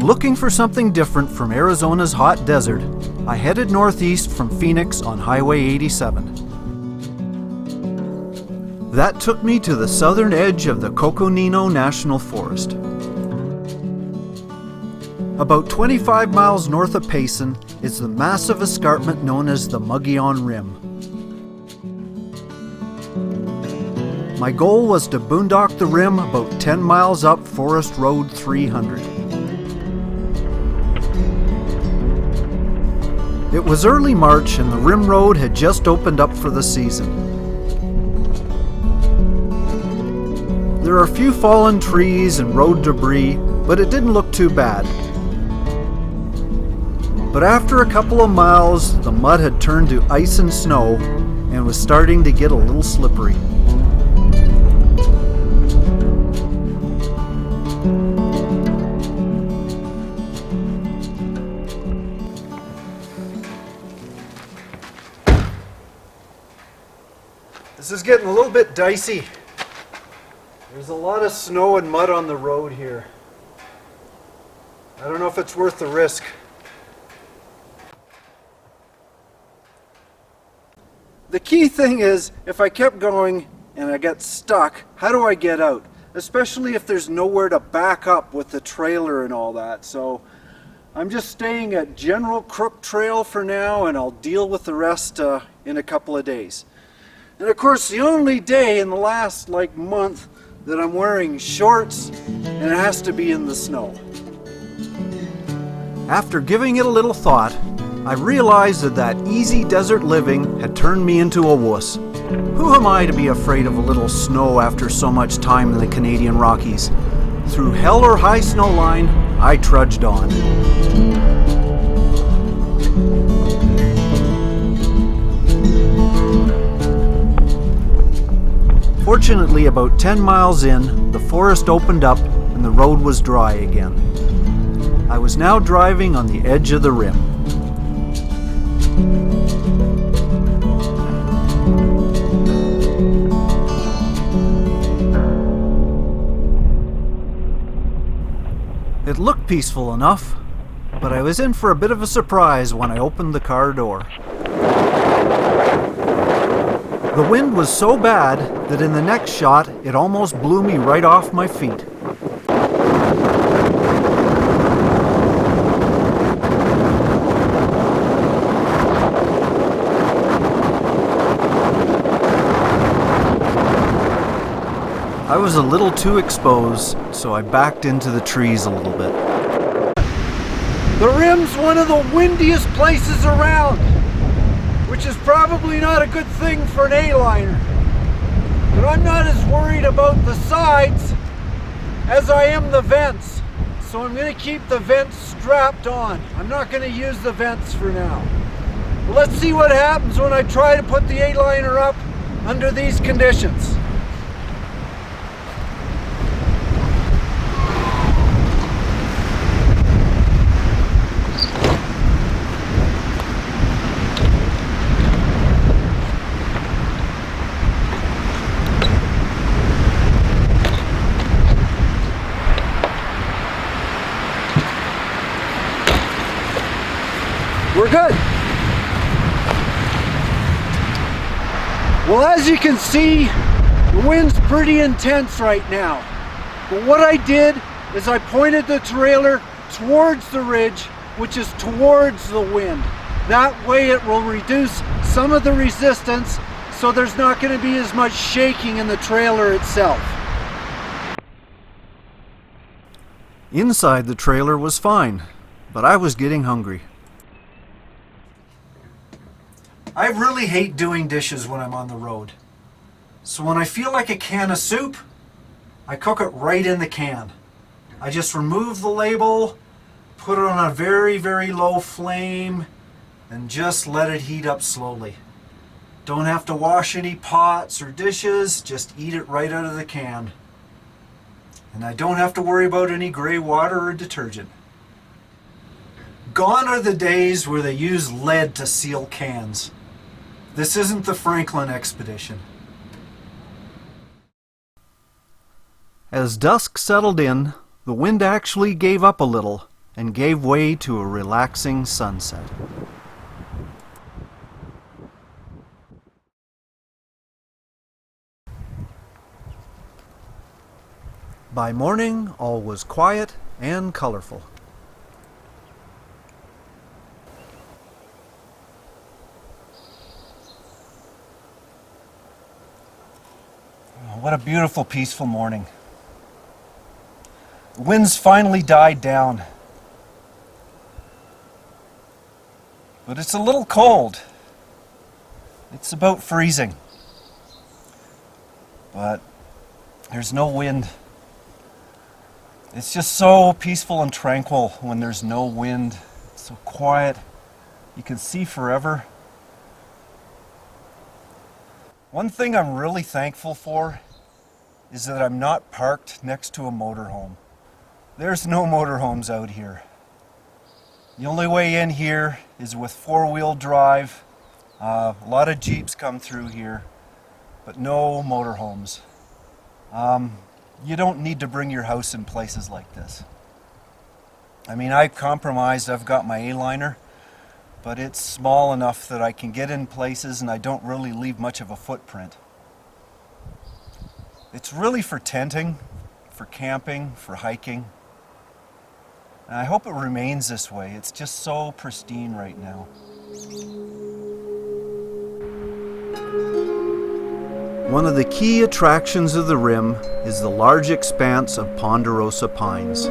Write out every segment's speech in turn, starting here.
looking for something different from Arizona's hot desert, I headed northeast from Phoenix on Highway 87. That took me to the southern edge of the Coconino National Forest. About 25 miles north of Payson is the massive escarpment known as the Mogollon Rim. My goal was to boondock the rim about 10 miles up Forest Road 300. It was early March and the rim road had just opened up for the season. There are a few fallen trees and road debris, but it didn't look too bad. But after a couple of miles, the mud had turned to ice and snow and was starting to get a little slippery. This is getting a little bit dicey. There's a lot of snow and mud on the road here. I don't know if it's worth the risk. The key thing is, if I kept going and I get stuck, how do I get out? Especially if there's nowhere to back up with the trailer and all that. So I'm just staying at General Crook Trail for now, and I'll deal with the rest in a couple of days. And of course, the only day in the last month that I'm wearing shorts, and it has to be in the snow. After giving it a little thought, I realized that easy desert living had turned me into a wuss. Who am I to be afraid of a little snow after so much time in the Canadian Rockies? Through hell or high snow line, I trudged on. Fortunately, about 10 miles in, the forest opened up and the road was dry again. I was now driving on the edge of the rim. It looked peaceful enough, but I was in for a bit of a surprise when I opened the car door. The wind was so bad that in the next shot, it almost blew me right off my feet. I was a little too exposed, so I backed into the trees a little bit. The rim's one of the windiest places around, which is probably not a good thing for an A-liner. But I'm not as worried about the sides as I am the vents. So I'm going to keep the vents strapped on. I'm not going to use the vents for now. But let's see what happens when I try to put the A-liner up under these conditions. We're good. Well, as you can see, the wind's pretty intense right now. But what I did is I pointed the trailer towards the ridge, which is towards the wind. That way it will reduce some of the resistance, so there's not going to be as much shaking in the trailer itself. Inside the trailer was fine, but I was getting hungry. I really hate doing dishes when I'm on the road. So when I feel like a can of soup, I cook it right in the can. I just remove the label, put it on a very, very low flame, and just let it heat up slowly. Don't have to wash any pots or dishes, just eat it right out of the can. And I don't have to worry about any gray water or detergent. Gone are the days where they use lead to seal cans. This isn't the Franklin expedition. As dusk settled in, the wind actually gave up a little, and gave way to a relaxing sunset. By morning, all was quiet and colorful. What a beautiful, peaceful morning. The winds finally died down. But it's a little cold. It's about freezing. But there's no wind. It's just so peaceful and tranquil when there's no wind. It's so quiet. You can see forever. One thing I'm really thankful for is that I'm not parked next to a motorhome. There's no motorhomes out here. The only way in here is with four-wheel drive. A lot of Jeeps come through here, but no motorhomes. You don't need to bring your house in places like this. I mean, I've compromised. I've got my Aliner, but it's small enough that I can get in places and I don't really leave much of a footprint. It's really for tenting, for camping, for hiking. And I hope it remains this way. It's just so pristine right now. One of the key attractions of the Rim is the large expanse of ponderosa pines.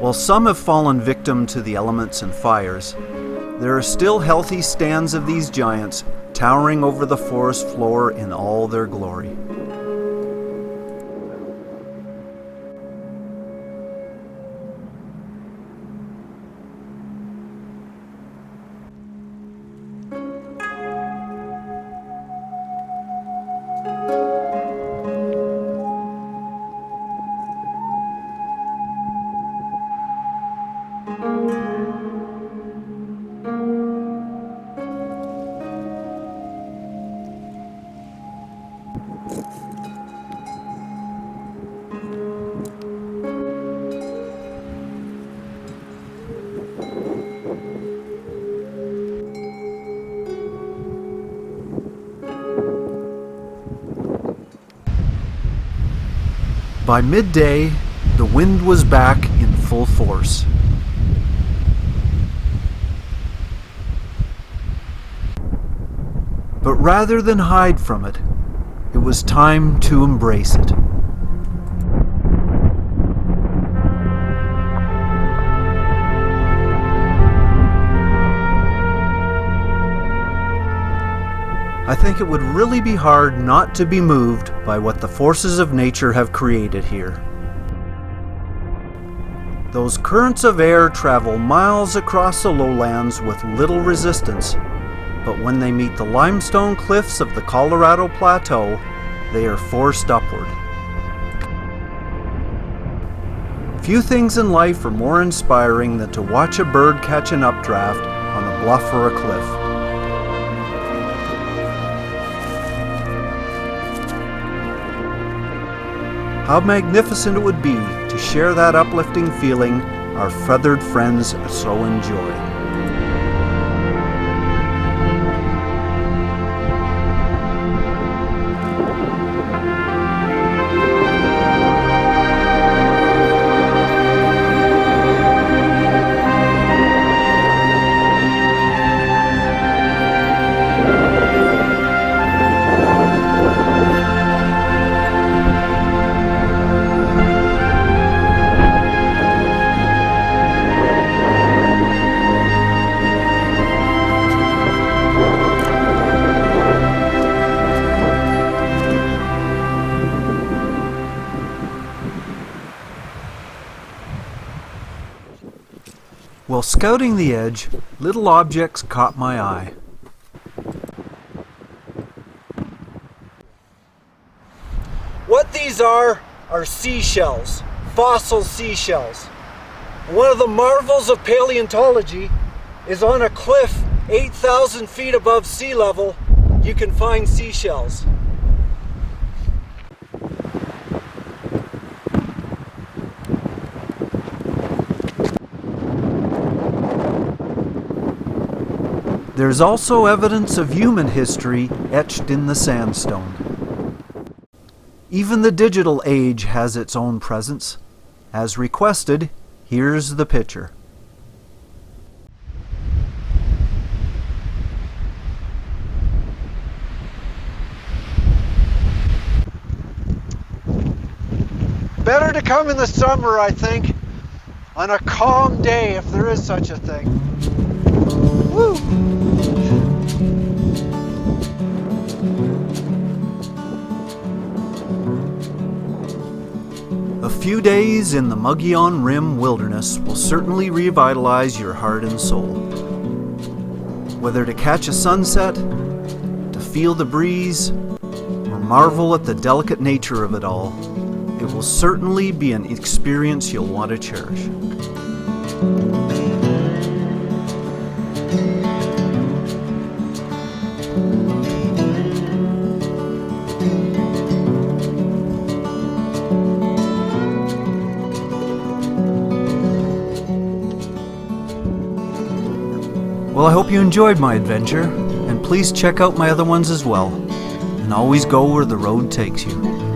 While some have fallen victim to the elements and fires, there are still healthy stands of these giants towering over the forest floor in all their glory. By midday, the wind was back in full force. But rather than hide from it, it was time to embrace it. I think it would really be hard not to be moved by what the forces of nature have created here. Those currents of air travel miles across the lowlands with little resistance, but when they meet the limestone cliffs of the Colorado Plateau, they are forced upward. Few things in life are more inspiring than to watch a bird catch an updraft on a bluff or a cliff. How magnificent it would be to share that uplifting feeling our feathered friends so enjoy. While scouting the edge, little objects caught my eye. What these are seashells, fossil seashells. One of the marvels of paleontology is on a cliff 8,000 feet above sea level, you can find seashells. There's also evidence of human history etched in the sandstone. Even the digital age has its own presence. As requested, here's the picture. Better to come in the summer, I think, on a calm day, if there is such a thing. Woo! A few days in the Mogollon Rim wilderness will certainly revitalize your heart and soul. Whether to catch a sunset, to feel the breeze, or marvel at the delicate nature of it all, it will certainly be an experience you'll want to cherish. Well, I hope you enjoyed my adventure, and please check out my other ones as well, and always go where the road takes you.